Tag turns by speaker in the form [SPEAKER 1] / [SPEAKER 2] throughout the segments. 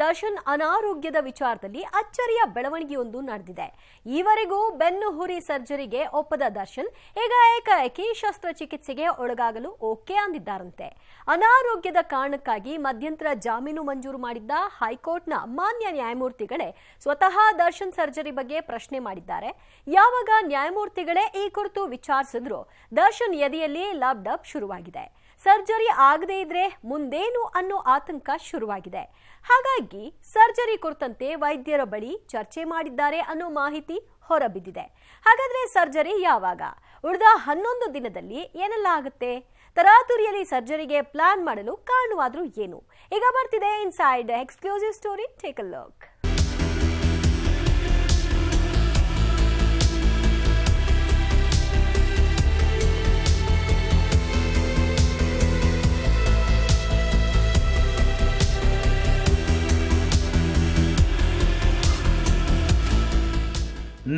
[SPEAKER 1] ದರ್ಶನ್ ಅನಾರೋಗ್ಯದ ವಿಚಾರದಲ್ಲಿ ಅಚ್ಚರಿಯ ಬೆಳವಣಿಗೆಯೊಂದು ನಡೆದಿದೆ. ಈವರೆಗೂ ಬೆನ್ನು ಹುರಿ ಸರ್ಜರಿಗೆ ಒಪ್ಪದ ದರ್ಶನ್ ಈಗ ಏಕಾಏಕಿ ಶಸ್ತ್ರಚಿಕಿತ್ಸೆಗೆ ಒಳಗಾಗಲು ಓಕೆ ಅಂದಿದ್ದಾರಂತೆ. ಅನಾರೋಗ್ಯದ ಕಾರಣಕ್ಕಾಗಿ ಮಧ್ಯಂತರ ಜಾಮೀನು ಮಂಜೂರು ಮಾಡಿದ್ದ ಹೈಕೋರ್ಟ್ನ ಮಾನ್ಯ ನ್ಯಾಯಮೂರ್ತಿಗಳೇ ಸ್ವತಃ ದರ್ಶನ್ ಸರ್ಜರಿ ಬಗ್ಗೆ ಪ್ರಶ್ನೆ ಮಾಡಿದ್ದಾರೆ. ಯಾವಾಗ ನ್ಯಾಯಮೂರ್ತಿಗಳೇ ಈ ಕುರಿತು ವಿಚಾರಿಸಿದ್ರು ದರ್ಶನ್ ಎದೆಯಲ್ಲಿ ಲಬ್ ಡಬ್ ಶುರುವಾಗಿದೆ. ಸರ್ಜರಿ ಆಗದೇ ಇದ್ರೆ ಮುಂದೇನು ಅನ್ನೋ ಆತಂಕ ಶುರುವಾಗಿದೆ. ಹಾಗಾಗಿ ಸರ್ಜರಿ ಕುರಿತಂತೆ ವೈದ್ಯರ ಬಳಿ ಚರ್ಚೆ ಮಾಡಿದ್ದಾರೆ ಅನ್ನೋ ಮಾಹಿತಿ ಹೊರಬಿದ್ದಿದೆ. ಹಾಗಾದ್ರೆ ಸರ್ಜರಿ ಯಾವಾಗ? ಉಳಿದ 11 ದಿನದಲ್ಲಿ ಏನೆಲ್ಲ ಆಗುತ್ತೆ? ತರಾತುರಿಯಲ್ಲಿ ಸರ್ಜರಿಗೆ ಪ್ಲಾನ್ ಮಾಡಲು ಕಾರಣವಾದ್ರೂ ಏನು? ಈಗ ಬರ್ತಿದೆ inside exclusive story. Take a look.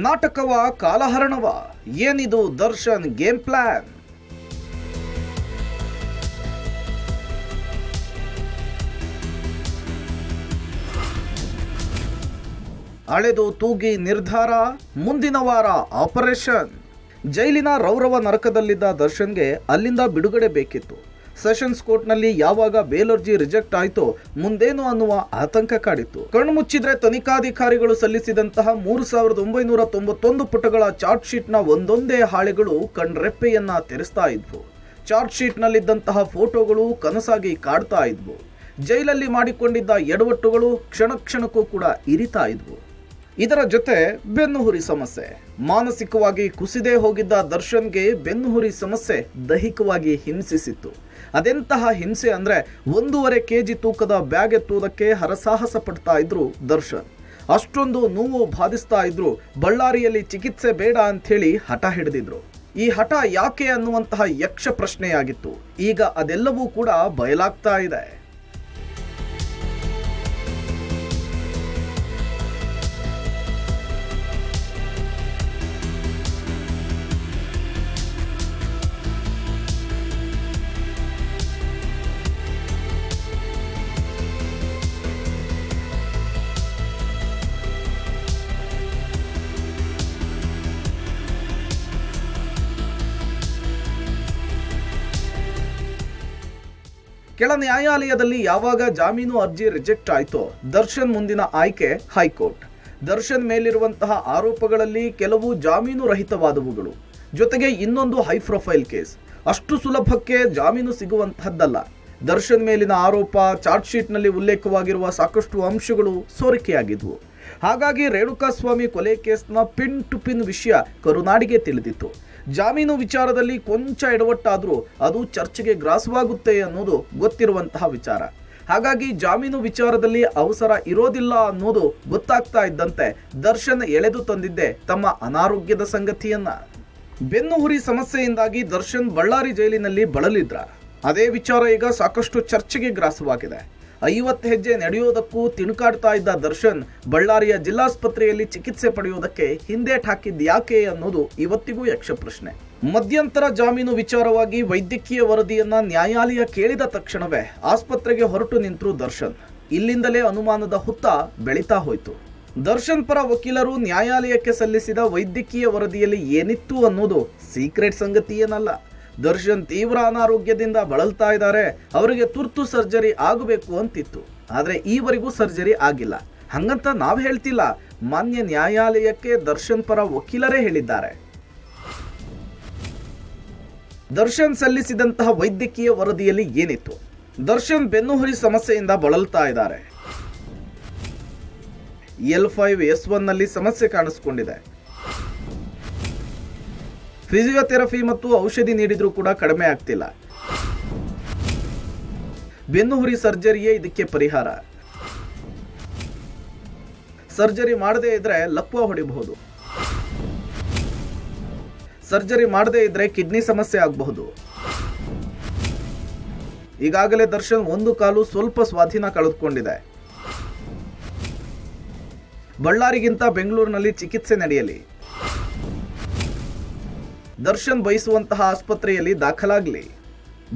[SPEAKER 2] ನಾಟಕವ ಕಾಲಹರಣವ, ಏನಿದು ದರ್ಶನ್ ಗೇಮ್ ಪ್ಲಾನ್? ಅಳೆದು ತೂಗಿ ನಿರ್ಧಾರ, ಮುಂದಿನ ವಾರ ಆಪರೇಷನ್. ಜೈಲಿನ ರೌರವ ನರಕದಲ್ಲಿದ್ದ ದರ್ಶನ್ಗೆ ಅಲ್ಲಿಂದ ಬಿಡುಗಡೆ ಬೇಕಿತ್ತು. ಸೆಷನ್ಸ್ ಕೋರ್ಟ್ನಲ್ಲಿ ಯಾವಾಗ ಬೇಲ್ ಅರ್ಜಿ ರಿಜೆಕ್ಟ್ ಆಯ್ತೋ ಮುಂದೇನು ಅನ್ನುವ ಆತಂಕ ಕಾಡಿತ್ತು. ಕಣ್ಣು ಮುಚ್ಚಿದ್ರೆ ತನಿಖಾಧಿಕಾರಿಗಳು ಸಲ್ಲಿಸಿದಂತಹ 3991 ಪುಟಗಳ ಚಾರ್ಜ್ ಶೀಟ್ ನ ಒಂದೊಂದೇ ಹಾಳೆಗಳು ಕಣ್ರೆಪ್ಪೆಯನ್ನ ತೆರೆಸ್ತಾ ಇದ್ವು. ಚಾರ್ಜ್ ಶೀಟ್ ನಲ್ಲಿದ್ದಂತಹ ಫೋಟೋಗಳು ಕನಸಾಗಿ ಕಾಡ್ತಾ ಇದ್ವು. ಜೈಲಲ್ಲಿ ಮಾಡಿಕೊಂಡಿದ್ದ ಎಡವಟ್ಟುಗಳು ಕ್ಷಣ ಕ್ಷಣಕ್ಕೂ ಕೂಡ ಇರಿತಾ ಇದ್ವು. ಇದರ ಜೊತೆ ಬೆನ್ನುಹುರಿ ಸಮಸ್ಯೆ. ಮಾನಸಿಕವಾಗಿ ಕುಸಿದೇ ಹೋಗಿದ್ದ ದರ್ಶನ್ಗೆ ಬೆನ್ನುಹುರಿ ಸಮಸ್ಯೆ ದೈಹಿಕವಾಗಿ ಹಿಂಸಿಸಿತ್ತು. ಅದೆಂತಹ ಹಿಂಸೆ ಅಂದ್ರೆ 1.5 kg ತೂಕದ ಬ್ಯಾಗ್ ಎತ್ತುವುದಕ್ಕೆ ಹರಸಾಹಸ ಪಡ್ತಾ ಇದ್ರು ದರ್ಶನ್. ಅಷ್ಟೊಂದು ನೋವು ಬಾಧಿಸ್ತಾ ಇದ್ರು. ಬಳ್ಳಾರಿಯಲ್ಲಿ ಚಿಕಿತ್ಸೆ ಬೇಡ ಅಂತ ಹೇಳಿ ಹಠ ಹಿಡಿದಿದ್ರು. ಈ ಹಠ ಯಾಕೆ ಅನ್ನುವಂತಹ ಯಕ್ಷ ಪ್ರಶ್ನೆಯಾಗಿತ್ತು. ಈಗ ಅದೆಲ್ಲವೂ ಕೂಡ ಬಯಲಾಗ್ತಾ ಇದೆ. ಕೆಳ ನ್ಯಾಯಾಲಯದಲ್ಲಿ ಯಾವಾಗ ಜಾಮೀನು ಅರ್ಜಿ ರಿಜೆಕ್ಟ್ ಆಯ್ತೋ ದರ್ಶನ್ ಮುಂದಿನ ಆಯ್ಕೆ ಹೈಕೋರ್ಟ್. ದರ್ಶನ್ ಮೇಲಿರುವಂತಹ ಆರೋಪಗಳಲ್ಲಿ ಕೆಲವು ಜಾಮೀನು ರಹಿತವಾದವುಗಳು, ಜೊತೆಗೆ ಇನ್ನೊಂದು ಹೈ ಪ್ರೊಫೈಲ್ ಕೇಸ್. ಅಷ್ಟು ಸುಲಭಕ್ಕೆ ಜಾಮೀನು ಸಿಗುವಂತಹದ್ದಲ್ಲ. ದರ್ಶನ್ ಮೇಲಿನ ಆರೋಪ, ಚಾರ್ಜ್ ಶೀಟ್ ನಲ್ಲಿ ಉಲ್ಲೇಖವಾಗಿರುವ ಸಾಕಷ್ಟು ಅಂಶಗಳು ಸೋರಿಕೆಯಾಗಿದ್ವು. ಹಾಗಾಗಿ ರೇಣುಕಾಸ್ವಾಮಿ ಕೊಲೆ ಕೇಸ್ನ ಪಿನ್ ಟು ಪಿನ್ ವಿಷಯ ಕರುನಾಡಿಗೆ ತಿಳಿದಿತ್ತು. ಜಾಮೀನು ವಿಚಾರದಲ್ಲಿ ಕೊಂಚ ಎಡವಟ್ಟಾದ್ರೂ ಅದು ಚರ್ಚೆಗೆ ಗ್ರಾಸವಾಗುತ್ತೆ ಅನ್ನೋದು ಗೊತ್ತಿರುವಂತಹ ವಿಚಾರ. ಹಾಗಾಗಿ ಜಾಮೀನು ವಿಚಾರದಲ್ಲಿ ಅವಸರ ಇರೋದಿಲ್ಲ ಅನ್ನೋದು ಗೊತ್ತಾಗ್ತಾ ಇದ್ದಂತೆ ದರ್ಶನ್ ಎಳೆದು ತಂದಿದ್ದೆ ತಮ್ಮ ಅನಾರೋಗ್ಯದ ಸಂಗತಿಯನ್ನ. ಬೆನ್ನುಹುರಿ ಸಮಸ್ಯೆಯಿಂದಾಗಿ ದರ್ಶನ್ ಬಳ್ಳಾರಿ ಜೈಲಿನಲ್ಲಿ ಬಳಲಿದ್ರ. ಅದೇ ವಿಚಾರ ಈಗ ಸಾಕಷ್ಟು ಚರ್ಚೆಗೆ ಗ್ರಾಸವಾಗಿದೆ. 50 ಹೆಜ್ಜೆ ನಡೆಯೋದಕ್ಕೂ ತಿಣುಕಾಡ್ತಾ ಇದ್ದ ದರ್ಶನ್ ಬಳ್ಳಾರಿಯ ಜಿಲ್ಲಾಸ್ಪತ್ರೆಯಲ್ಲಿ ಚಿಕಿತ್ಸೆ ಪಡೆಯುವುದಕ್ಕೆ ಹಿಂದೇಟ್ ಹಾಕಿದ್ ಯಾಕೆ ಅನ್ನೋದು ಇವತ್ತಿಗೂ ಯಕ್ಷ ಪ್ರಶ್ನೆ. ಮಧ್ಯಂತರ ಜಾಮೀನು ವಿಚಾರವಾಗಿ ವೈದ್ಯಕೀಯ ವರದಿಯನ್ನ ನ್ಯಾಯಾಲಯ ಕೇಳಿದ ತಕ್ಷಣವೇ ಆಸ್ಪತ್ರೆಗೆ ಹೊರಟು ನಿಂತರು ದರ್ಶನ್. ಇಲ್ಲಿಂದಲೇ ಅನುಮಾನದ ಹುತ್ತ ಬೆಳೀತಾ ಹೋಯ್ತು. ದರ್ಶನ್ ಪರ ವಕೀಲರು ನ್ಯಾಯಾಲಯಕ್ಕೆ ಸಲ್ಲಿಸಿದ ವೈದ್ಯಕೀಯ ವರದಿಯಲ್ಲಿ ಏನಿತ್ತು ಅನ್ನೋದು ಸೀಕ್ರೆಟ್ ಸಂಗತಿ ಏನಲ್ಲ. ದರ್ಶನ್ ತೀವ್ರ ಅನಾರೋಗ್ಯದಿಂದ ಬಳಲ್ತಾ ಇದ್ದಾರೆ, ಅವರಿಗೆ ತುರ್ತು ಸರ್ಜರಿ ಆಗಬೇಕು ಅಂತಿತ್ತು. ಆದ್ರೆ ಈವರೆಗೂ ಸರ್ಜರಿ ಆಗಿಲ್ಲ. ಹಂಗಂತ ನಾವ್ ಹೇಳ್ತಿಲ್ಲ, ಮಾನ್ಯ ನ್ಯಾಯಾಲಯಕ್ಕೆ ದರ್ಶನ್ ಪರ ವಕೀಲರೇ ಹೇಳಿದ್ದಾರೆ. ದರ್ಶನ್ ಸಲ್ಲಿಸಿದಂತಹ ವೈದ್ಯಕೀಯ ವರದಿಯಲ್ಲಿ ಏನಿತ್ತು? ದರ್ಶನ್ ಬೆನ್ನುಹುರಿ ಸಮಸ್ಯೆಯಿಂದ ಬಳಲ್ತಾ ಇದ್ದಾರೆ. L5S1 ನಲ್ಲಿ ಸಮಸ್ಯೆ ಕಾಣಿಸಿಕೊಂಡಿದೆ. ಫಿಸಿಯೋಥೆರಪಿ ಮತ್ತು ಔಷಧಿ ನೀಡಿದ್ರೂ ಕೂಡ ಕಡಿಮೆ ಆಗ್ತಿಲ್ಲ. ಬೆನ್ನುಹುರಿ ಸರ್ಜರಿಯೇ ಇದಕ್ಕೆ ಪರಿಹಾರ. ಸರ್ಜರಿ ಮಾಡದೇ ಇದ್ರೆ ಲಕ್ವ ಹೊಡಿಬಹುದು. ಸರ್ಜರಿ ಮಾಡದೇ ಇದ್ರೆ ಕಿಡ್ನಿ ಸಮಸ್ಯೆ ಆಗಬಹುದು. ಈಗಾಗಲೇ ದರ್ಶನ್ ಒಂದು ಕಾಲು ಸ್ವಲ್ಪ ಸ್ವಾಧೀನ ಕಳೆದುಕೊಂಡಿದೆ. ಬಳ್ಳಾರಿಗಿಂತ ಬೆಂಗಳೂರಿನಲ್ಲಿ ಚಿಕಿತ್ಸೆ ನಡೆಯಲಿ. ದರ್ಶನ್ ಬಯಸುವಂತಹ ಆಸ್ಪತ್ರೆಯಲ್ಲಿ ದಾಖಲಾಗಲಿ.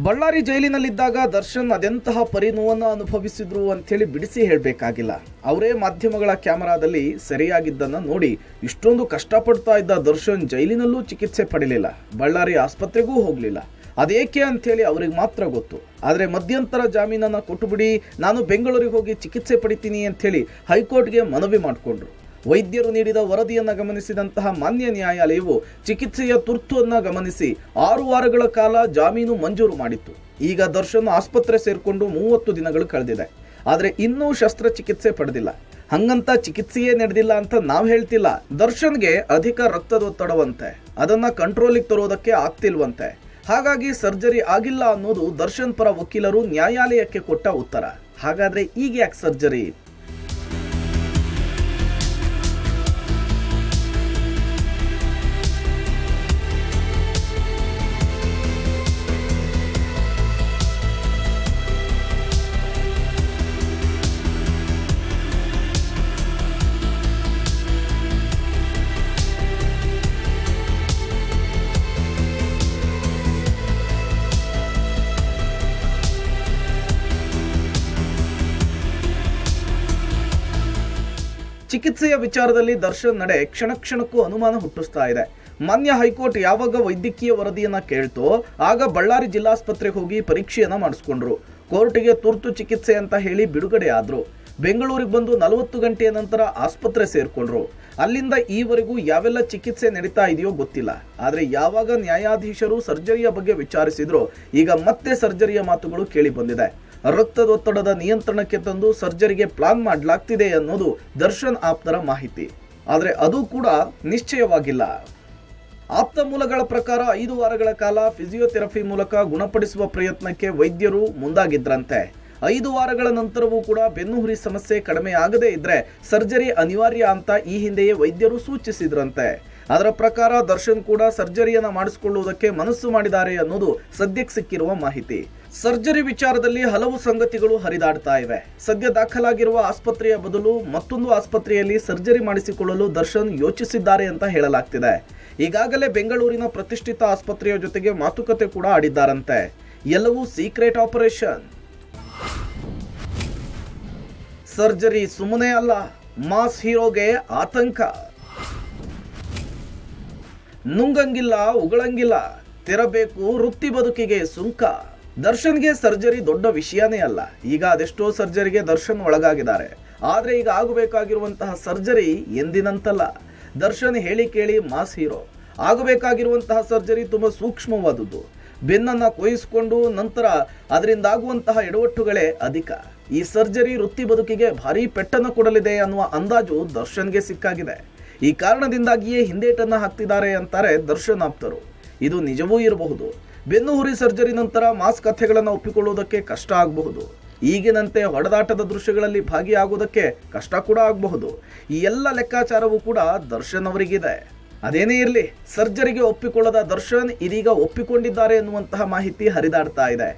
[SPEAKER 2] ಬಳ್ಳಾರಿ ಜೈಲಿನಲ್ಲಿದ್ದಾಗ ದರ್ಶನ್ ಅದೆಂತಹ ಪರಿನೋವನ್ನು ಅನುಭವಿಸಿದ್ರು ಅಂಥೇಳಿ ಬಿಡಿಸಿ ಹೇಳಬೇಕಾಗಿಲ್ಲ. ಅವರೇ ಮಾಧ್ಯಮಗಳ ಕ್ಯಾಮರಾದಲ್ಲಿ ಸೆರೆಯಾಗಿದ್ದನ್ನು ನೋಡಿ ಇಷ್ಟೊಂದು ಕಷ್ಟಪಡ್ತಾ ಇದ್ದ ದರ್ಶನ್ ಜೈಲಿನಲ್ಲೂ ಚಿಕಿತ್ಸೆ ಪಡಲಿಲ್ಲ, ಬಳ್ಳಾರಿ ಆಸ್ಪತ್ರೆಗೂ ಹೋಗಲಿಲ್ಲ. ಅದೇಕೆ ಅಂಥೇಳಿ ಅವ್ರಿಗೆ ಮಾತ್ರ ಗೊತ್ತು. ಆದರೆ ಮಧ್ಯಂತರ ಜಾಮೀನನ್ನು ಕೊಟ್ಟುಬಿಡಿ, ನಾನು ಬೆಂಗಳೂರಿಗೆ ಹೋಗಿ ಚಿಕಿತ್ಸೆ ಪಡಿತೀನಿ ಅಂಥೇಳಿ ಹೈಕೋರ್ಟ್ಗೆ ಮನವಿ ಮಾಡಿಕೊಂಡ್ರು. ವೈದ್ಯರು ನೀಡಿದ ವರದಿಯನ್ನು ಗಮನಿಸಿದಂತಹ ಮಾನ್ಯ ನ್ಯಾಯಾಲಯವು ಚಿಕಿತ್ಸೆಯ ತುರ್ತುವನ್ನು ಗಮನಿಸಿ 6 ವಾರಗಳ ಕಾಲ ಜಾಮೀನು ಮಂಜೂರು ಮಾಡಿತ್ತು. ಈಗ ದರ್ಶನ್ ಆಸ್ಪತ್ರೆ ಸೇರ್ಕೊಂಡು 30 ದಿನಗಳು ಕಳೆದಿದೆ. ಆದರೆ ಇನ್ನೂ ಶಸ್ತ್ರಚಿಕಿತ್ಸೆ ಪಡೆದಿಲ್ಲ. ಹಂಗಂತ ಚಿಕಿತ್ಸೆಯೇ ನಡೆದಿಲ್ಲ ಅಂತ ನಾವು ಹೇಳ್ತಿಲ್ಲ. ದರ್ಶನ್ಗೆ ಅಧಿಕ ರಕ್ತದೊತ್ತಡವಂತೆ, ಅದನ್ನ ಕಂಟ್ರೋಲಿಗೆ ತರೋದಕ್ಕೆ ಆಗ್ತಿಲ್ವಂತೆ. ಹಾಗಾಗಿ ಸರ್ಜರಿ ಆಗಿಲ್ಲ ಅನ್ನೋದು ದರ್ಶನ್ ಪರ ವಕೀಲರು ನ್ಯಾಯಾಲಯಕ್ಕೆ ಕೊಟ್ಟ ಉತ್ತರ. ಹಾಗಾದ್ರೆ ಈಗ ಯಾಕೆ ಸರ್ಜರಿ? ಚಿಕಿತ್ಸೆಯ ವಿಚಾರದಲ್ಲಿ ದರ್ಶನ್ ನಡೆ ಕ್ಷಣ ಕ್ಷಣಕ್ಕೂ ಅನುಮಾನ ಹುಟ್ಟಿಸ್ತಾ ಇದೆ. ಮಾನ್ಯ ಹೈಕೋರ್ಟ್ ಯಾವಾಗ ವೈದ್ಯಕೀಯ ವರದಿಯನ್ನ ಕೇಳ್ತೋ ಆಗ ಬಳ್ಳಾರಿ ಜಿಲ್ಲಾಸ್ಪತ್ರೆಗೆ ಹೋಗಿ ಪರೀಕ್ಷೆಯನ್ನ ಮಾಡಿಸ್ಕೊಂಡ್ರು. ಕೋರ್ಟಿಗೆ ತುರ್ತು ಚಿಕಿತ್ಸೆ ಅಂತ ಹೇಳಿ ಬಿಡುಗಡೆ ಆದ್ರು. ಬೆಂಗಳೂರಿಗೆ ಬಂದು 40 ಗಂಟೆಯ ನಂತರ ಆಸ್ಪತ್ರೆ ಸೇರ್ಕೊಂಡ್ರು. ಅಲ್ಲಿಂದ ಈವರೆಗೂ ಯಾವೆಲ್ಲ ಚಿಕಿತ್ಸೆ ನಡೀತಾ ಇದೆಯೋ ಗೊತ್ತಿಲ್ಲ. ಆದರೆ ಯಾವಾಗ ನ್ಯಾಯಾಧೀಶರು ಸರ್ಜರಿಯ ಬಗ್ಗೆ ವಿಚಾರಿಸಿದ್ರು, ಈಗ ಮತ್ತೆ ಸರ್ಜರಿಯ ಮಾತುಗಳು ಕೇಳಿ ಬಂದಿದೆ. ರಕ್ತದೊತ್ತಡದ ನಿಯಂತ್ರಣಕ್ಕೆ ತಂದು ಸರ್ಜರಿಗೆ ಪ್ಲಾನ್ ಮಾಡಲಾಗ್ತಿದೆ ಅನ್ನೋದು ದರ್ಶನ್ ಆಪ್ತರ ಮಾಹಿತಿ. ಆದರೆ ಅದು ಕೂಡ ನಿಶ್ಚಯವಾಗಿಲ್ಲ. ಆಪ್ತ ಮೂಲಗಳ ಪ್ರಕಾರ 5 ವಾರಗಳ ಕಾಲ ಫಿಸಿಯೋಥೆರಪಿ ಮೂಲಕ ಗುಣಪಡಿಸುವ ಪ್ರಯತ್ನಕ್ಕೆ ವೈದ್ಯರು ಮುಂದಾಗಿದ್ರಂತೆ. 5 ವಾರಗಳ ನಂತರವೂ ಕೂಡ ಬೆನ್ನುಹುರಿ ಸಮಸ್ಯೆ ಕಡಿಮೆ ಆಗದೇ ಇದ್ರೆ ಸರ್ಜರಿ ಅನಿವಾರ್ಯ ಅಂತ ಈ ಹಿಂದೆಯೇ ವೈದ್ಯರು ಸೂಚಿಸಿದ್ರಂತೆ. ಅದರ ಪ್ರಕಾರ ದರ್ಶನ್ ಕೂಡ ಸರ್ಜರಿಯನ್ನ ಮಾಡಿಸಿಕೊಳ್ಳುವುದಕ್ಕೆ ಮನಸ್ಸು ಮಾಡಿದ್ದಾರೆ ಅನ್ನೋದು ಸದ್ಯಕ್ಕೆ ಸಿಕ್ಕಿರುವ ಮಾಹಿತಿ. ಸರ್ಜರಿ ವಿಚಾರದಲ್ಲಿ ಹಲವು ಸಂಗತಿಗಳು ಹರಿದಾಡ್ತಾ ಇವೆ. ಸದ್ಯ ದಾಖಲಾಗಿರುವ ಆಸ್ಪತ್ರೆಯ ಬದಲು ಮತ್ತೊಂದು ಆಸ್ಪತ್ರೆಯಲ್ಲಿ ಸರ್ಜರಿ ಮಾಡಿಸಿಕೊಳ್ಳಲು ದರ್ಶನ್ ಯೋಚಿಸಿದ್ದಾರೆ ಅಂತ ಹೇಳಲಾಗ್ತಿದೆ. ಈಗಾಗಲೇ ಬೆಂಗಳೂರಿನ ಪ್ರತಿಷ್ಠಿತ ಆಸ್ಪತ್ರೆಯ ಜೊತೆಗೆ ಮಾತುಕತೆ ಕೂಡ ಆಡಿದ್ದಾರಂತೆ. ಎಲ್ಲವೂ ಸೀಕ್ರೆಟ್ ಆಪರೇಷನ್. ಸರ್ಜರಿ ಸುಮ್ಮನೆ ಅಲ್ಲ, ಮಾಸ್ ಹೀರೋಗೆ ಆತಂಕ. ನುಂಗಂಗಿಲ್ಲ, ಉಗಳಂಗಿಲ್ಲ, ತೆರಬೇಕು ವೃತ್ತಿ ಬದುಕಿಗೆ ಸುಂಕ. ದರ್ಶನ್ಗೆ ಸರ್ಜರಿ ದೊಡ್ಡ ವಿಷಯನೇ ಅಲ್ಲ. ಈಗ ಅದೆಷ್ಟೋ ಸರ್ಜರಿಗೆ ದರ್ಶನ್ ಒಳಗಾಗಿದ್ದಾರೆ. ಆದ್ರೆ ಈಗ ಆಗಬೇಕಾಗಿರುವಂತಹ ಸರ್ಜರಿ ಎಂದಿನಂತಲ್ಲ. ದರ್ಶನ್ ಹೇಳಿ ಕೇಳಿ ಮಾಸ್ ಹೀರೋ. ಆಗಬೇಕಾಗಿರುವಂತಹ ಸರ್ಜರಿ ತುಂಬಾ ಸೂಕ್ಷ್ಮವಾದುದು. ಬೆನ್ನನ್ನ ಕೊಯ್ಯಿಸಿಕೊಂಡು ನಂತರ ಅದರಿಂದ ಆಗುವಂತಹ ಎಡವಟ್ಟುಗಳೇ ಅಧಿಕ. ಈ ಸರ್ಜರಿ ವೃತ್ತಿ ಬದುಕಿಗೆ ಭಾರಿ ಪೆಟ್ಟನ್ನು ಕೊಡಲಿದೆ ಅನ್ನುವ ಅಂದಾಜು ದರ್ಶನ್ಗೆ ಸಿಕ್ಕಾಗಿದೆ. ಈ ಕಾರಣದಿಂದಾಗಿಯೇ ಹಿಂದೇಟನ್ನ ಹಾಕ್ತಿದ್ದಾರೆ ಅಂತಾರೆ ದರ್ಶನ್ ಆಪ್ತರು. ಇದು ನಿಜವೂ ಇರಬಹುದು. ಬೆನ್ನುಹುರಿ ಸರ್ಜರಿ ನಂತರ ಮಾಸ್ ಕಥೆಗಳನ್ನು ಒಪ್ಪಿಕೊಳ್ಳುವುದಕ್ಕೆ ಕಷ್ಟ ಆಗಬಹುದು. ಈಗಿನಂತೆ ಹೊಡೆದಾಟದ ದೃಶ್ಯಗಳಲ್ಲಿ ಭಾಗಿಯಾಗುವುದಕ್ಕೆ ಕಷ್ಟ ಕೂಡ ಆಗಬಹುದು. ಈ ಎಲ್ಲ ಲೆಕ್ಕಾಚಾರವೂ ಕೂಡ ದರ್ಶನ್ ಅವರಿಗಿದೆ. ಅದೇನೇ ಇರಲಿ, ಸರ್ಜರಿಗೆ ಒಪ್ಪಿಕೊಳ್ಳದ ದರ್ಶನ್ ಇದೀಗ ಒಪ್ಪಿಕೊಂಡಿದ್ದಾರೆ ಎನ್ನುವಂತಹ ಮಾಹಿತಿ ಹರಿದಾಡ್ತಾ ಇದೆ.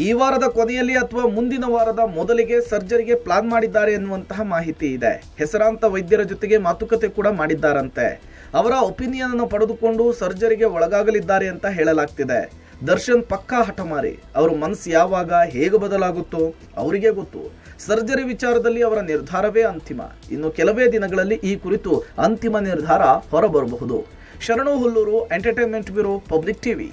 [SPEAKER 2] ಈ ವಾರದ ಕೊನೆಯಲ್ಲಿ ಅಥವಾ ಮುಂದಿನ ವಾರದ ಮೊದಲಿಗೆ ಸರ್ಜರಿಗೆ ಪ್ಲಾನ್ ಮಾಡಿದ್ದಾರೆ ಎನ್ನುವಂತಹ ಮಾಹಿತಿ ಇದೆ. ಹೆಸರಾಂತ ವೈದ್ಯರ ಜೊತೆಗೆ ಮಾತುಕತೆ ಕೂಡ ಮಾಡಿದ್ದಾರಂತೆ. ಅವರ ಒಪಿನಿಯನ್ ಅನ್ನು ಪಡೆದುಕೊಂಡು ಸರ್ಜರಿಗೆ ಒಳಗಾಗಲಿದ್ದಾರೆ ಅಂತ ಹೇಳಲಾಗ್ತಿದೆ. ದರ್ಶನ್ ಪಕ್ಕಾ ಹಠಮಾರಿ. ಅವ್ರ ಮನಸ್ಸು ಯಾವಾಗ ಹೇಗೆ ಬದಲಾಗುತ್ತೋ ಅವರಿಗೆ ಗೊತ್ತು. ಸರ್ಜರಿ ವಿಚಾರದಲ್ಲಿ ಅವರ ನಿರ್ಧಾರವೇ ಅಂತಿಮ. ಇನ್ನು ಕೆಲವೇ ದಿನಗಳಲ್ಲಿ ಈ ಕುರಿತು ಅಂತಿಮ ನಿರ್ಧಾರ ಹೊರಬರಬಹುದು. ಶರಣು Hulluru, entertainment bureau, public TV.